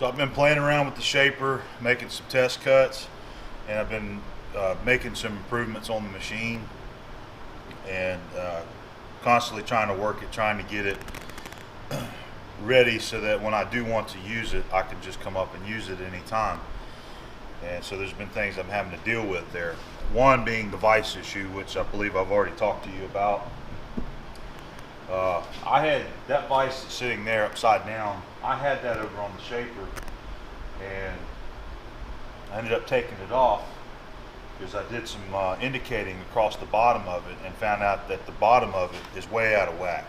So I've been playing around with the shaper, making some test cuts, and I've been making some improvements on the machine, and constantly trying to work it, trying to get it ready so that when I do want to use it, I can just come up and use it anytime. And so there's been things I'm having to deal with there. One being the vise issue, which I believe I've already talked to you about. I had that vise sitting there upside down. I had that over on the shaper, and I ended up taking it off because I did some indicating across the bottom of it and found out that the bottom of it is way out of whack.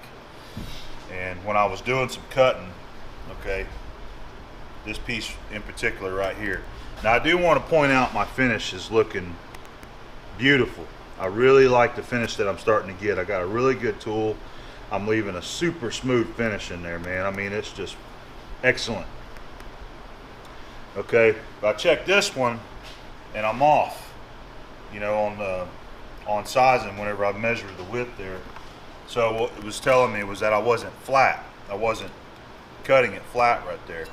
And when I was doing some cutting, okay, this piece in particular right here. Now I do want to point out my finish is looking beautiful. I really like the finish that I'm starting to get. I got a really good tool. I'm leaving a super smooth finish in there, man. I mean, it's just excellent. Okay, I checked this one and I'm off, you know, on sizing whenever I measured the width there. So what it was telling me was that I wasn't flat. I wasn't cutting it flat right there.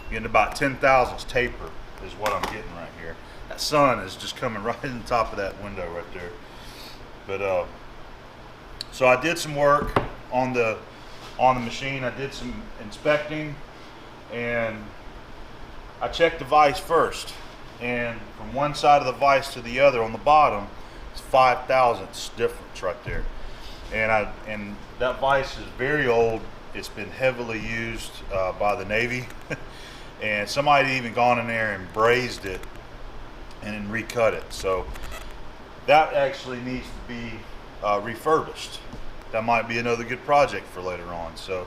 Getting about 10 thousandths taper is what I'm getting right here. That sun is just coming right in the top of that window right there. But so I did some work on the machine. I did some inspecting, and I checked the vise first. And from one side of the vise to the other on the bottom, it's 5 thousandths difference right there. And that vise is very old. It's been heavily used by the Navy. And somebody even gone in there and brazed it and then recut it. So that actually needs to be refurbished. That might be another good project for later on. So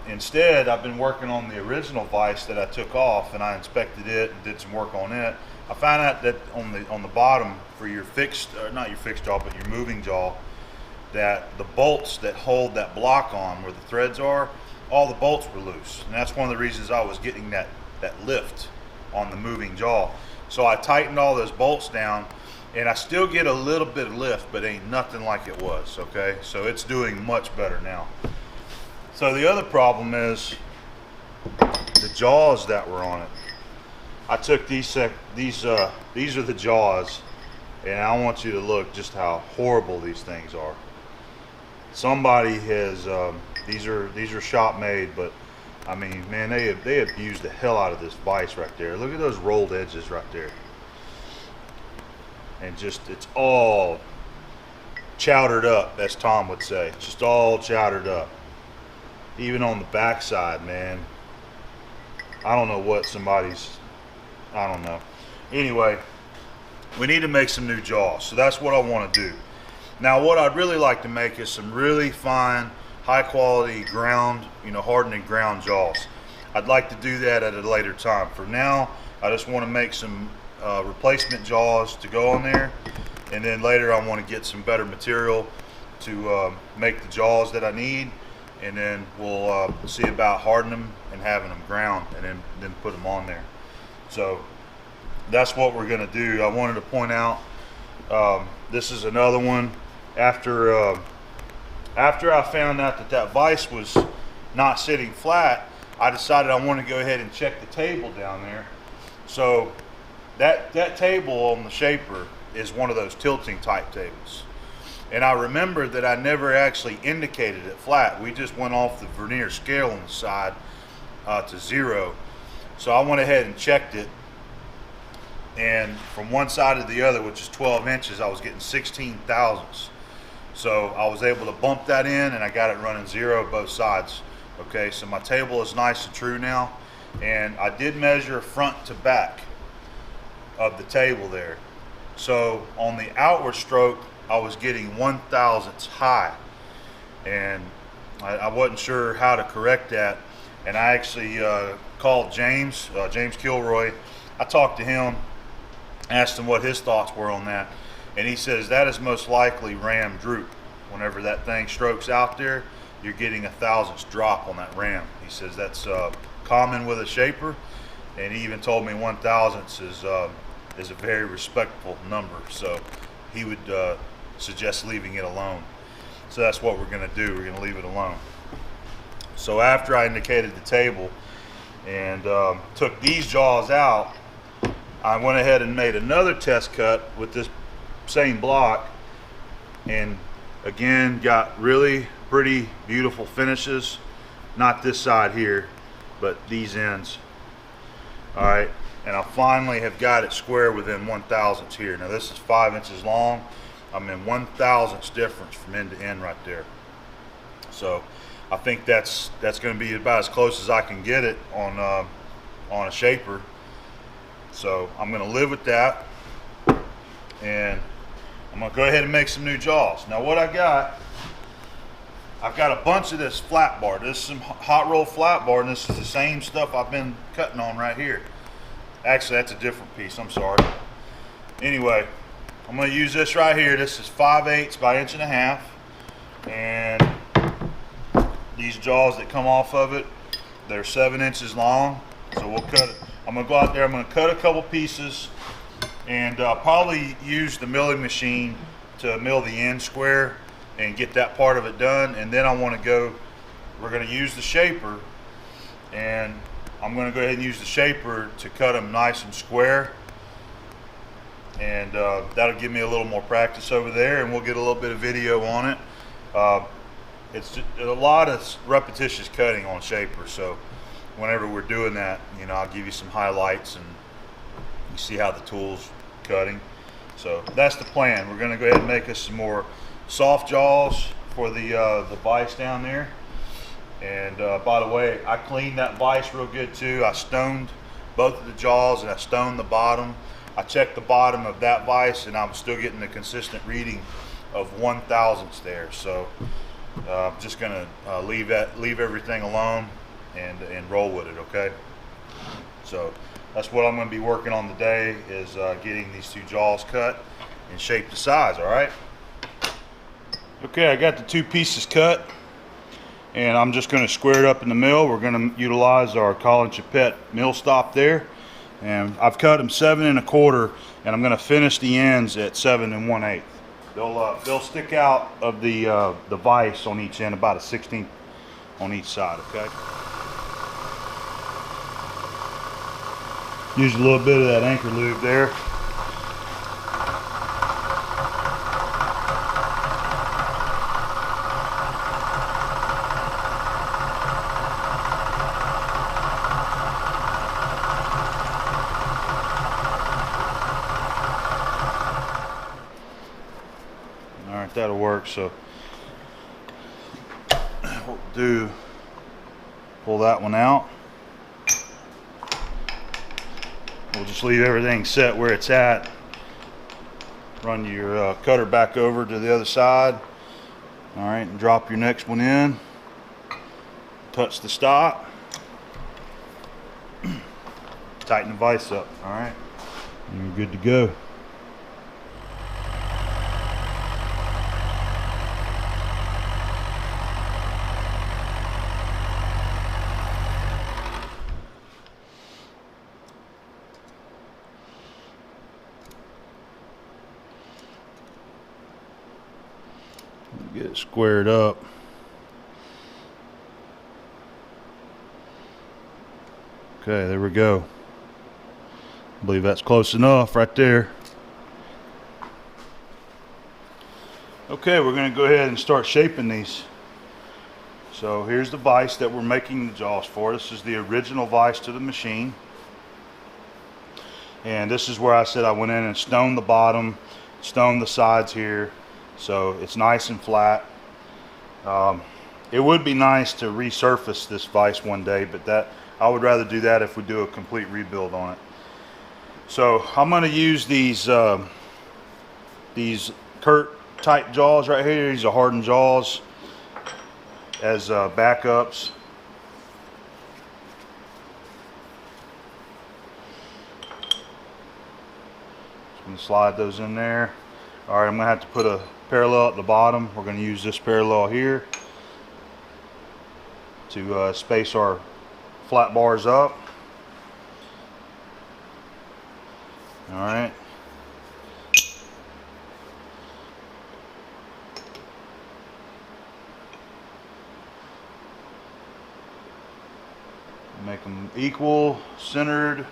instead, I've been working on the original vise that I took off, and I inspected it and did some work on it. I found out that on the bottom for your fixed, or not your fixed jaw, but your moving jaw, that the bolts that hold that block on where the threads are, all the bolts were loose. And that's one of the reasons I was getting that lift on the moving jaw. So I tightened all those bolts down, and I still get a little bit of lift, but ain't nothing like it was, okay? So it's doing much better now. So the other problem is the jaws that were on it. I took these are the jaws, and I want you to look just how horrible these things are. Somebody has, these are shop made, but I mean, man, they abused the hell out of this vise right there. Look at those rolled edges right there. And just, it's all chowdered up, as Tom would say. Just all chowdered up. Even on the back side, man. I don't know what I don't know. Anyway, we need to make some new jaws. So that's what I want to do. Now, what I'd really like to make is some really fine, high quality ground, hardened and ground jaws. I'd like to do that at a later time. For now, I just want to make some replacement jaws to go on there, and then later I want to get some better material to make the jaws that I need, and then we'll see about hardening them and having them ground, and then put them on there. So that's what we're going to do. I wanted to point out this is another one. After I found out that vise was not sitting flat, I decided I wanted to go ahead and check the table down there. So that table on the shaper is one of those tilting type tables. And I remembered that I never actually indicated it flat. We just went off the vernier scale on the side to 0. So I went ahead and checked it. And from one side to the other, which is 12 inches, I was getting 16 thousandths. So I was able to bump that in, and I got it running 0 both sides. Okay, so my table is nice and true now. And I did measure front to back of the table there. So on the outward stroke, I was getting 1 thousandths high. And I wasn't sure how to correct that. And I actually called James Kilroy. I talked to him, asked him what his thoughts were on that. And he says that is most likely ram droop. Whenever that thing strokes out there, you're getting 1 thousandths drop on that ram. He says that's common with a shaper, and he even told me 1 thousandths is a very respectful number. So he would suggest leaving it alone. So that's what we're going to do. We're going to leave it alone. So after I indicated the table and took these jaws out, I went ahead and made another test cut with this same block, and again got really pretty beautiful finishes. Not this side here, but these ends. All right, and I finally have got it square within 1/1000ths here. Now this is 5 inches long. I'm in 1/1000ths difference from end to end right there. So I think that's going to be about as close as I can get it on a shaper. So I'm going to live with that, and I'm going to go ahead and make some new jaws. Now what I've got a bunch of this flat bar. This is some hot roll flat bar, and this is the same stuff I've been cutting on right here. Actually, that's a different piece, I'm sorry. Anyway, I'm going to use this right here. This is 5/8 by 1.5 inches, and these jaws that come off of it, they're 7 inches long. So we'll cut it. I'm going to go out there, I'm going to cut a couple pieces, and probably use the milling machine to mill the end square and get that part of it done. And then we're going to use the shaper, and I'm going to go ahead and use the shaper to cut them nice and square, and that'll give me a little more practice over there, and we'll get a little bit of video on it. It's just a lot of repetitious cutting on shaper, so whenever we're doing that, you know, I'll give you some highlights and you see how the tool's cutting. So that's the plan. We're going to go ahead and make us some more soft jaws for the vise down there. And by the way, I cleaned that vise real good too. I stoned both of the jaws and I stoned the bottom. I checked the bottom of that vise and I'm still getting the consistent reading of 1/1000ths there. So I'm just gonna leave everything alone and roll with it, okay? So that's what I'm gonna be working on today, is getting these two jaws cut and shaped to size, all right? Okay, I got the two pieces cut, and I'm just going to square it up in the mill. We're going to utilize our Colin Chapette mill stop there, and I've cut them 7 1/4, and I'm going to finish the ends at 7 1/8. They'll stick out of the vise on each end, about a 1/16 on each side. Okay. Use a little bit of that anchor lube there. Alright, that'll work. So what we'll do, pull that one out. We'll just leave everything set where it's at. Run your cutter back over to the other side. Alright, and drop your next one in. Touch the stop. Tighten the vise up. Alright, and you're good to go. Get it squared up. Okay, there we go. I believe that's close enough right there. Okay, we're going to go ahead and start shaping these. So here's the vise that we're making the jaws for. This is the original vise to the machine. And this is where I said I went in and stoned the bottom, stoned the sides here. So it's nice and flat. It would be nice to resurface this vise one day, but I would rather do that if we do a complete rebuild on it. So I'm going to use these Kurt type jaws right here. These are hardened jaws as backups. Just going to slide those in there. All right, I'm going to have to put a parallel at the bottom. We're going to use this parallel here to space our flat bars up. All right. Make them equal, centered.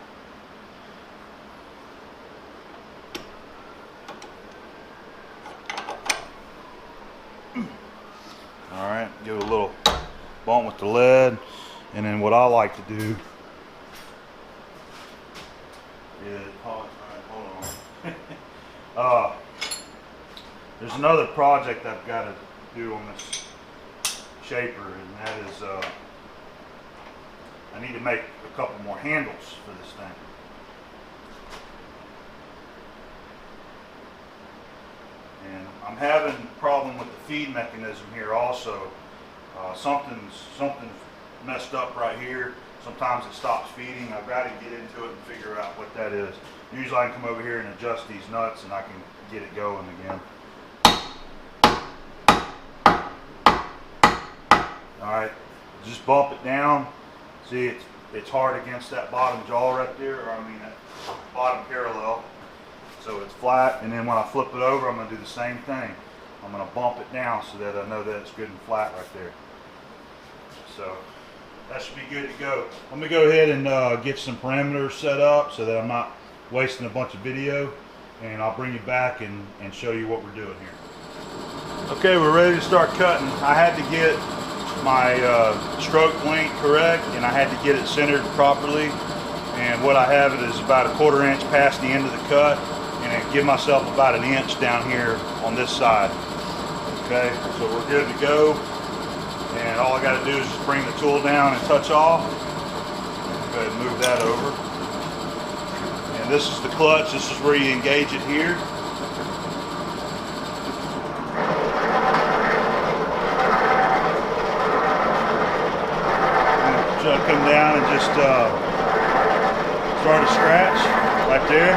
All right, give it a little bump with the lead, and then what I like to do is, hold on. There's another project I've got to do on this shaper, and that is I need to make a couple more handles for this thing. And I'm having a problem with the feed mechanism here also. Something's messed up right here. Sometimes it stops feeding. I've got to get into it and figure out what that is. Usually I can come over here and adjust these nuts and I can get it going again. Alright, just bump it down. See, it's hard against that bottom jaw right there, or I mean that bottom parallel. So it's flat, and then when I flip it over, I'm going to do the same thing. I'm going to bump it down so that I know that it's good and flat right there. So that should be good to go. Let me go ahead and get some parameters set up so that I'm not wasting a bunch of video, and I'll bring you back and show you what we're doing here. Okay, we're ready to start cutting. I had to get my stroke length correct, and I had to get it centered properly, and what I have it is about a 1/4 inch past the end of the cut, and I give myself about an inch down here on this side. Okay, so we're good to go, and all I got to do is just bring the tool down and touch off. Go ahead and move that over, and this is the clutch. This is where you engage it here. Come down and just start a scratch right there.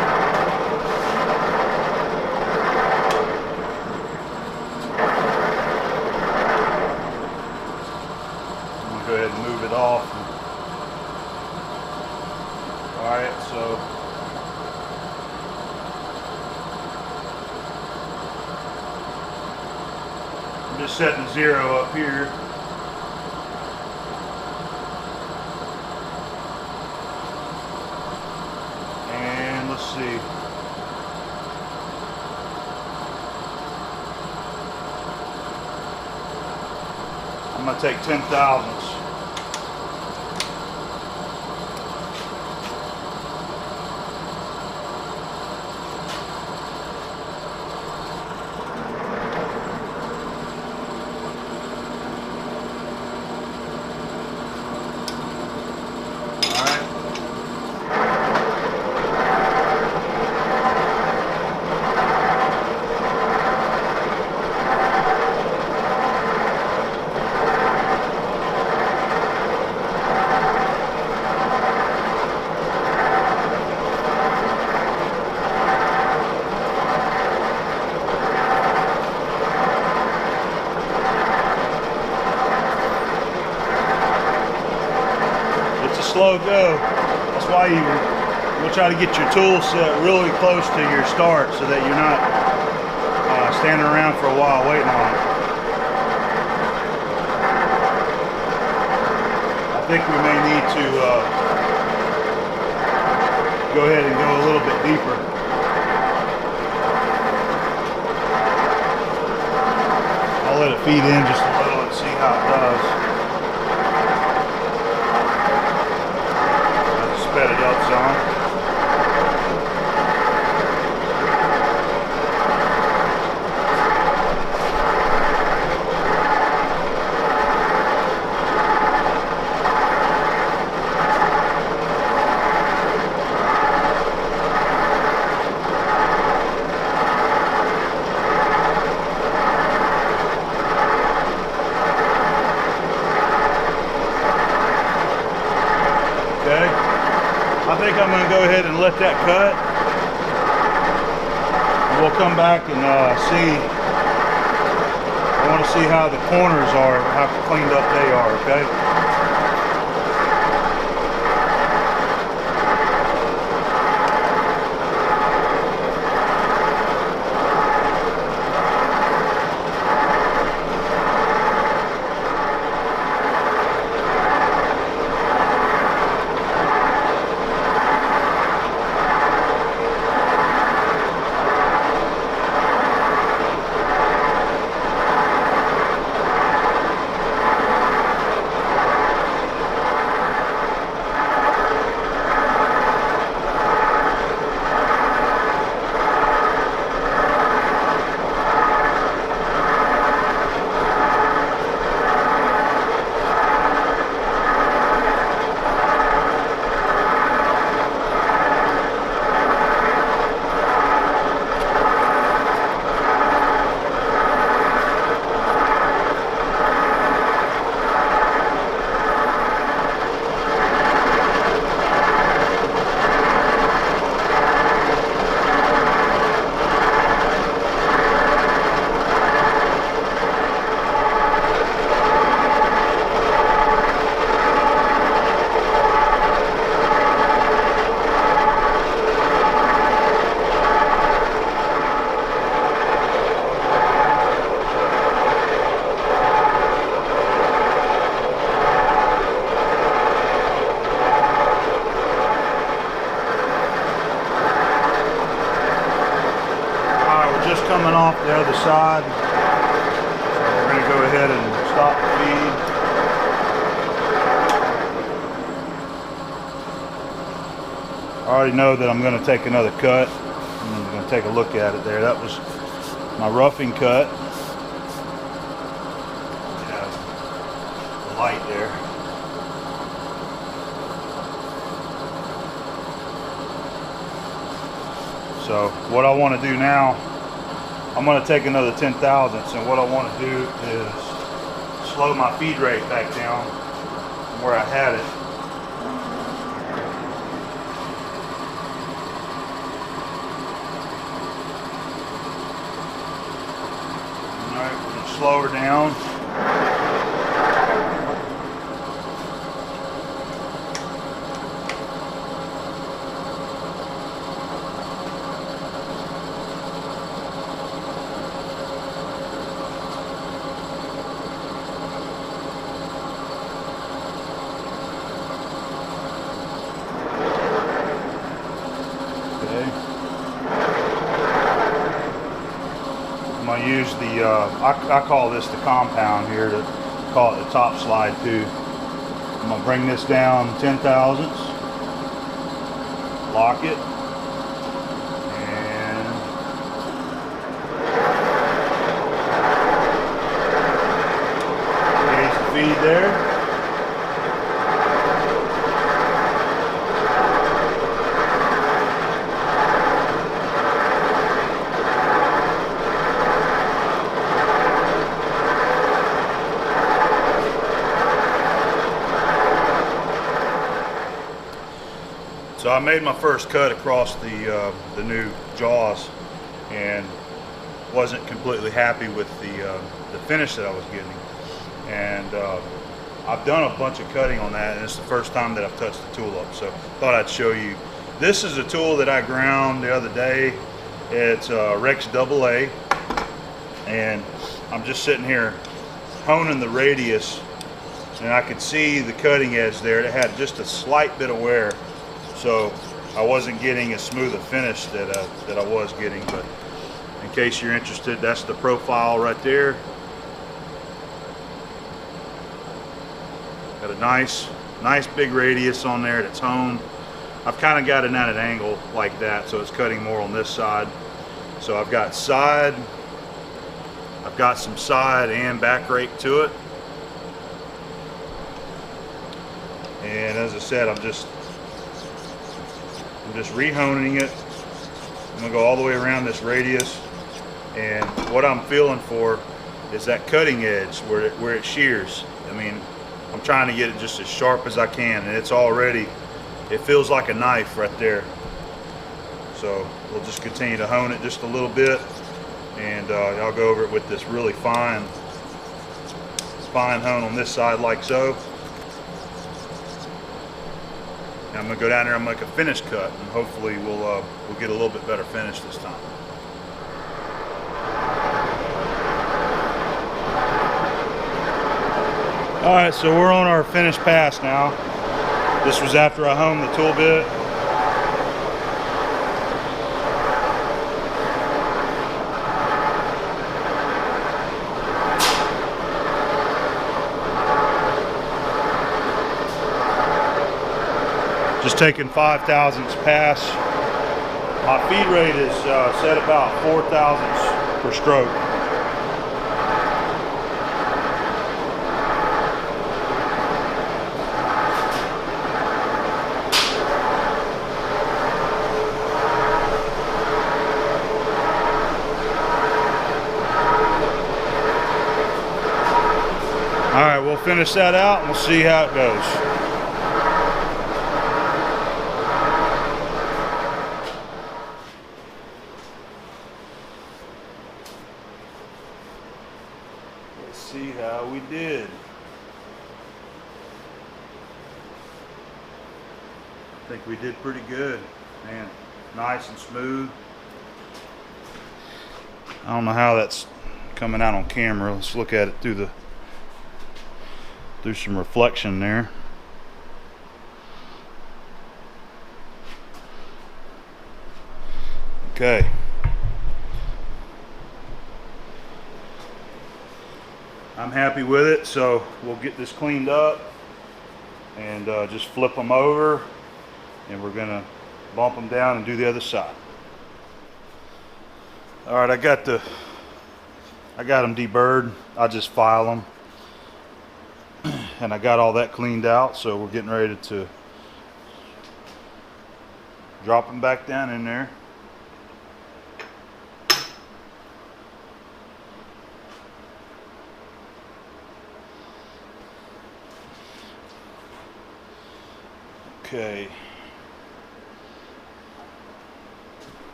I'm going to go ahead and move it off. Alright, so I'm just setting the 0 up here. See, I'm going to take 10 thousandths. Slow go. That's why we'll try to get your tool set really close to your start so that you're not standing around for a while waiting on it. I think we may need to go ahead and go a little bit deeper. I'll let it feed in just a little and see how it does. Sped it up some. I think I'm going to go ahead and let that cut. We'll come back and see. I want to see how the corners are, how cleaned up they are, okay? the side. So we're going to go ahead and stop the feed. I already know that I'm going to take another cut. I'm going to take a look at it there. That was my roughing cut. Yeah, the light there. So what I want to do now, I'm going to take another 10 thousandths, and what I want to do is slow my feed rate back down from where I had it. Alright, we're going to slow her down. I'm going to use the, I call this the compound here, to call it the top slide too. I'm going to bring this down 10 thousandths, lock it, and gauge the feed there. So I made my first cut across the new jaws, and wasn't completely happy with the finish that I was getting. And I've done a bunch of cutting on that, and it's the first time that I've touched the tool up. So thought I'd show you. This is a tool that I ground the other day. It's a Rex AA, and I'm just sitting here honing the radius, and I could see the cutting edge there. It had just a slight bit of wear. So I wasn't getting as smooth a finish that I was getting, but in case you're interested, that's the profile right there. Got a nice big radius on there that's honed. I've kind of got it at an angle like that, so it's cutting more on this side. So I've got some side and back rake to it. And as I said, I'm just rehoning it. I'm gonna go all the way around this radius, and what I'm feeling for is that cutting edge where it shears. I mean, I'm trying to get it just as sharp as I can, and it feels like a knife right there. So we'll just continue to hone it just a little bit, and I'll go over it with this really fine hone on this side like so. I'm going to go down there and make a finish cut, and hopefully we'll get a little bit better finish this time. Alright, so we're on our finish pass now. This was after I honed the tool bit. Just taking 5 thousandths pass. My feed rate is set about 4 thousandths per stroke. All right, we'll finish that out and we'll see how it goes. See how we did. I think we did pretty good, man. Nice and smooth. I don't know how that's coming out on camera. Let's look at it through some reflection there. Okay. I'm happy with it, so we'll get this cleaned up and just flip them over, and we're gonna bump them down and do the other side. All right, I got them deburred. I just file them, and I got all that cleaned out, so we're getting ready to drop them back down in there. Okay.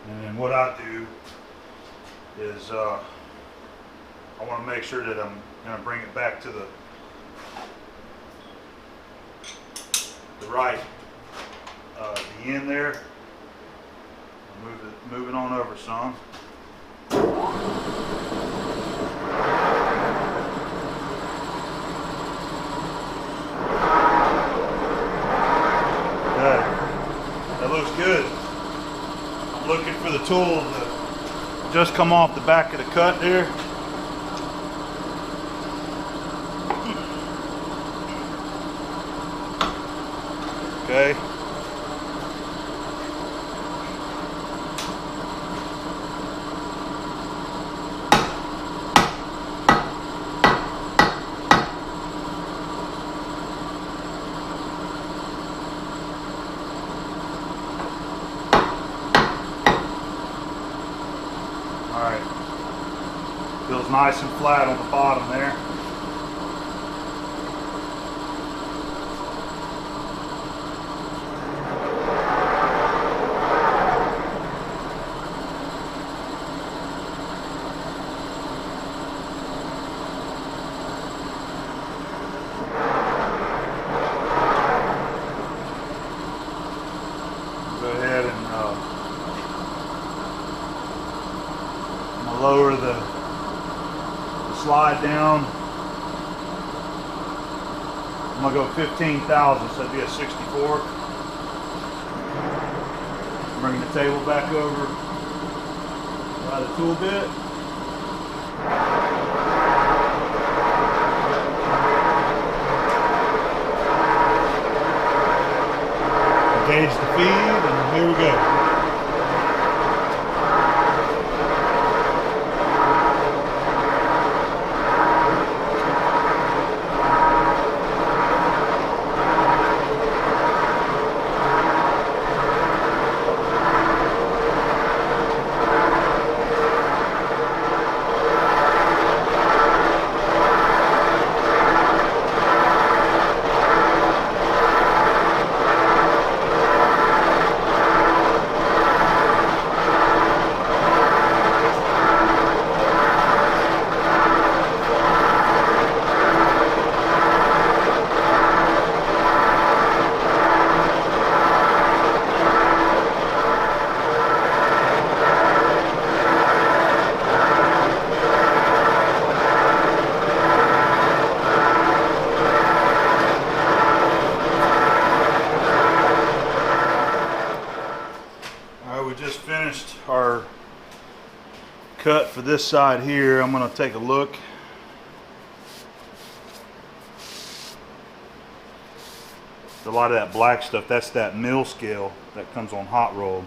And then what I do is I want to make sure that I'm going to bring it back to the right the end there. Move it on over some. That looks good. I'm looking for the tool to just come off the back of the cut there. Okay. Alright, feels nice and flat on the bottom there. Go ahead and lower the slide down. I'm gonna go 15,000, so that'd be a 64. Bring the table back over by the tool bit. Engage the feed, and here we go. We just finished our cut for this side here. I'm going to take a look. A lot of that black stuff, that's that mill scale that comes on hot roll.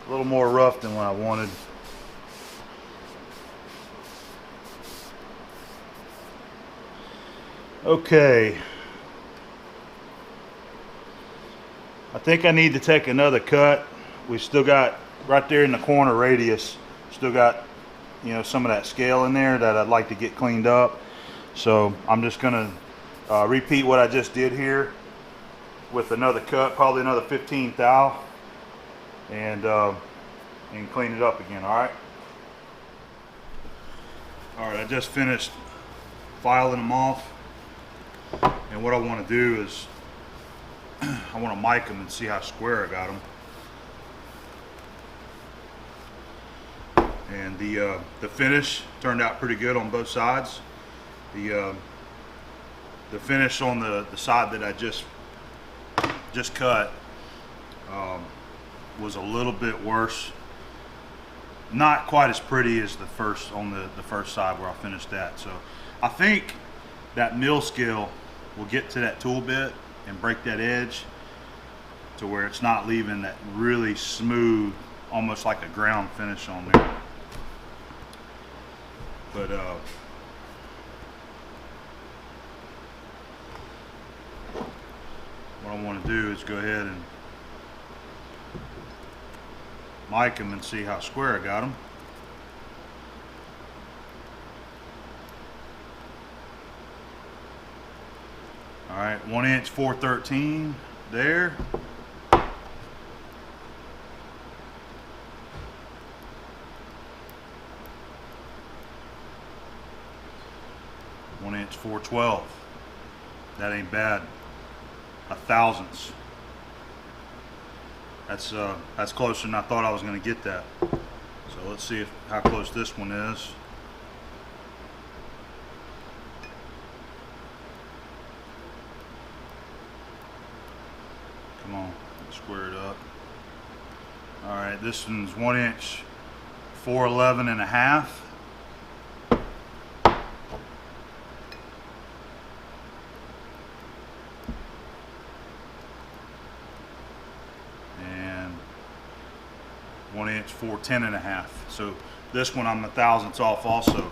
A little more rough than what I wanted. Okay. I think I need to take another cut. We still got right there in the corner radius, still got, you know, some of that scale in there that I'd like to get cleaned up. So I'm just gonna repeat what I just did here with another cut, probably another 15 thou. And clean it up again. All right, I just finished filing them off, and what I want to do is I want to mic them and see how square I got them. And the finish turned out pretty good on both sides. The finish on the side that I just cut was a little bit worse. Not quite as pretty as the first on the first side where I finished that. So I think that mill scale will get to that tool bit and break that edge to where it's not leaving that really smooth, almost like a ground finish on there. But what I want to do is go ahead and mic them and see how square I got them. All right, 1 inch 413 there. One inch 412. That ain't bad. A thousandths. That's closer than I thought I was going to get that. So let's see how close this one is. Come on, let's square it up. All right, this one's 1 inch 411 and a half. And 1 inch 410 and a half. So this one I'm a thousandths off also.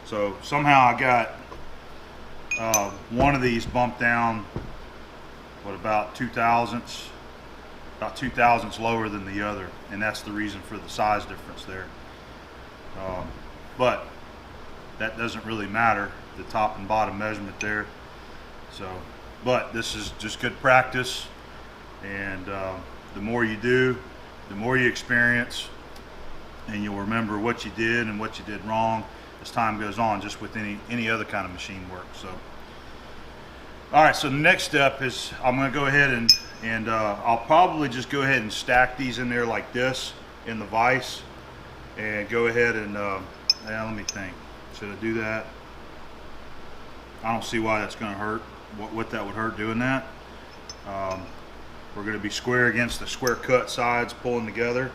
So somehow I got one of these bumped down, what, about 2 thousandths, about 2 thousandths lower than the other, and that's the reason for the size difference there. But that doesn't really matter, the top and bottom measurement there. So, but this is just good practice, and the more you do, the more you experience, and you'll remember what you did and what you did wrong as time goes on, just with any other kind of machine work. So, all right, so the next step is I'm going to go ahead and I'll probably just go ahead and stack these in there like this in the vise, and go ahead and let me think, should I do that? I don't see why that's going to hurt, what that would hurt doing that. We're going to be square against the square cut sides pulling together.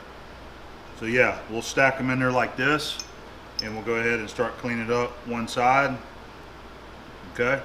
So yeah, we'll stack them in there like this, and we'll go ahead and start cleaning up one side. Okay.